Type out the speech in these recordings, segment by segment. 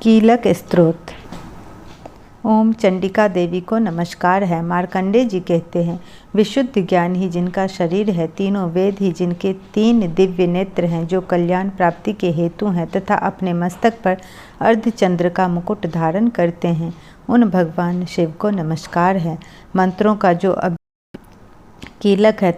कीलक स्तोत्र। ओम चंडिका देवी को नमस्कार है। मार्कंडेय जी कहते हैं, विशुद्ध ज्ञान ही जिनका शरीर है, तीनों वेद ही जिनके 3 दिव्य नेत्र हैं, जो कल्याण प्राप्ति के हेतु हैं तथा अपने मस्तक पर अर्धचंद्र का मुकुट धारण करते हैं, उन भगवान शिव को नमस्कार है। मंत्रों का जो कीलक है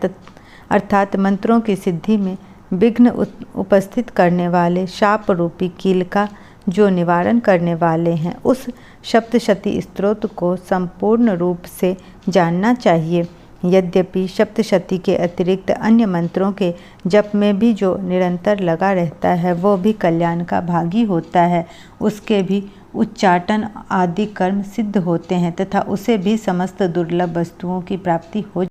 अर्थात मंत्रों की सिद्धि में विघ्न उपस्थित करने वाले शाप रूपी कील का जो निवारण करने वाले हैं, उस सप्तशती स्तोत्र को संपूर्ण रूप से जानना चाहिए। यद्यपि सप्तशती के अतिरिक्त अन्य मंत्रों के जप में भी जो निरंतर लगा रहता है, वो भी कल्याण का भागी होता है। उसके भी उच्चाटन आदि कर्म सिद्ध होते हैं तथा उसे भी समस्त दुर्लभ वस्तुओं की प्राप्ति हो।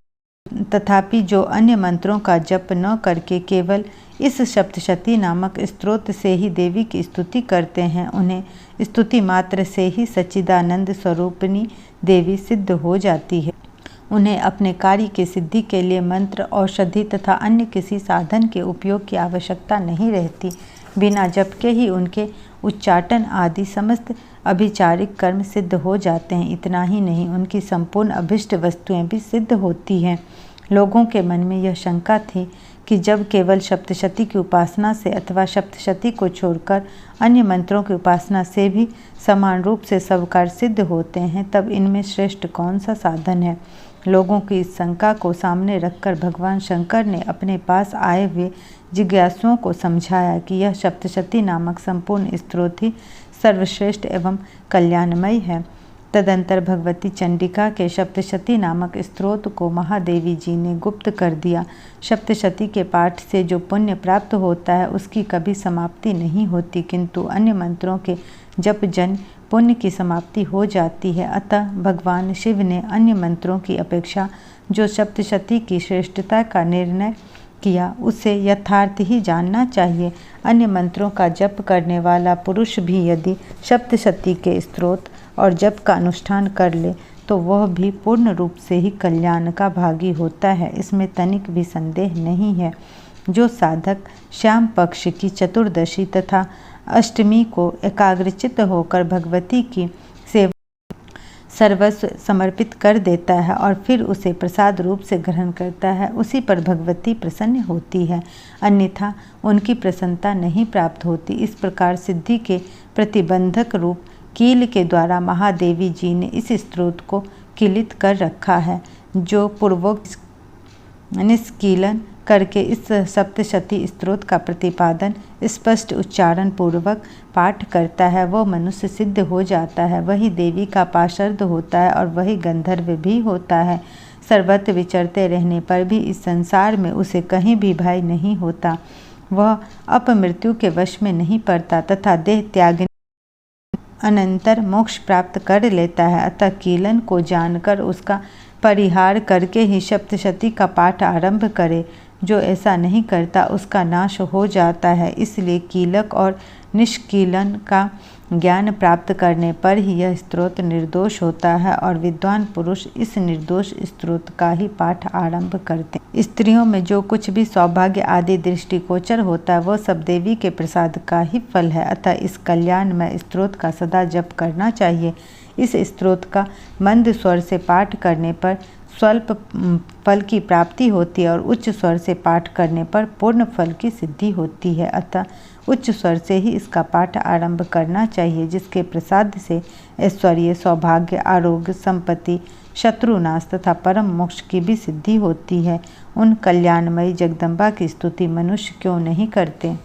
तथापि जो अन्य मंत्रों का जप न करके केवल इस सप्तशती नामक स्तोत्र से ही देवी की स्तुति करते हैं, उन्हें स्तुति मात्र से ही सच्चिदानंद स्वरूपिणी देवी सिद्ध हो जाती है। उन्हें अपने कार्य की सिद्धि के लिए मंत्र, औषधि तथा अन्य किसी साधन के उपयोग की आवश्यकता नहीं रहती। बिना जप के ही उनके उच्चाटन आदि समस्त अभिचारिक कर्म सिद्ध हो जाते हैं। इतना ही नहीं, उनकी संपूर्ण अभिष्ट वस्तुएं भी सिद्ध होती हैं। लोगों के मन में यह शंका थी कि जब केवल सप्तशती की उपासना से अथवा सप्तशती को छोड़कर अन्य मंत्रों की उपासना से भी समान रूप से सब कार्य सिद्ध होते हैं, तब इनमें श्रेष्ठ कौन सा साधन है। लोगों की इस शंका को सामने रखकर भगवान शंकर ने अपने पास आए हुए जिज्ञासुओं को समझाया कि यह सप्तशती नामक संपूर्ण स्तोत्र ही सर्वश्रेष्ठ एवं कल्याणमय है। तदंतर भगवती चंडिका के सप्तशती नामक स्तोत्र को महादेवी जी ने गुप्त कर दिया। सप्तशती के पाठ से जो पुण्य प्राप्त होता है, उसकी कभी समाप्ति नहीं होती, किंतु अन्य मंत्रों के जप जन पुण्य की समाप्ति हो जाती है। अतः भगवान शिव ने अन्य मंत्रों की अपेक्षा जो सप्तशती की श्रेष्ठता का निर्णय किया, उसे यथार्थ ही जानना चाहिए। अन्य मंत्रों का जप करने वाला पुरुष भी यदि सप्तशती के स्तोत्र और जप का अनुष्ठान कर ले, तो वह भी पूर्ण रूप से ही कल्याण का भागी होता है। इसमें तनिक भी संदेह नहीं है। जो साधक श्याम पक्ष की चतुर्दशी तथा अष्टमी को एकाग्रचित्त होकर भगवती की सेवा सर्वस्व समर्पित कर देता है और फिर उसे प्रसाद रूप से ग्रहण करता है, उसी पर भगवती प्रसन्न होती है, अन्यथा उनकी प्रसन्नता नहीं प्राप्त होती। इस प्रकार सिद्धि के प्रतिबंधक रूप कील के द्वारा महादेवी जी ने इस स्तोत्र को कीलित कर रखा है। जो पूर्वोक्त निष्कीलन करके इस सप्तशती स्तोत्र का प्रतिपादन स्पष्ट उच्चारण पूर्वक पाठ करता है, वह मनुष्य सिद्ध हो जाता है। वही देवी का पार्षद होता है और वही गंधर्व भी होता है। सर्वत्र विचरते रहने पर भी इस संसार में उसे कहीं भी भय नहीं होता। वह अपमृत्यु के वश में नहीं पड़ता तथा देह त्याग अनंतर मोक्ष प्राप्त कर लेता है। अतः कीलन को जानकर उसका परिहार करके ही सप्तशती का पाठ आरंभ करे। जो ऐसा नहीं करता, उसका नाश हो जाता है। इसलिए कीलक और निष्कीलन का ज्ञान प्राप्त करने पर ही यह स्तोत्र निर्दोष होता है और विद्वान पुरुष इस निर्दोष स्तोत्र का ही पाठ आरंभ करते हैं। स्त्रियों में जो कुछ भी सौभाग्य आदि दृष्टिगोचर होता है, वह सब देवी के प्रसाद का ही फल है। अतः इस कल्याणमय स्तोत्र का सदा जप करना चाहिए। इस स्तोत्र का मंद स्वर से पाठ करने पर स्वल्प फल की प्राप्ति होती है और उच्च स्वर से पाठ करने पर पूर्ण फल की सिद्धि होती है। अतः उच्च स्वर से ही इसका पाठ आरंभ करना चाहिए, जिसके प्रसाद से ऐश्वर्य, सौभाग्य, आरोग्य, संपत्ति, शत्रुनाश तथा परम मोक्ष की भी सिद्धि होती है। उन कल्याणमयी जगदम्बा की स्तुति मनुष्य क्यों नहीं करते।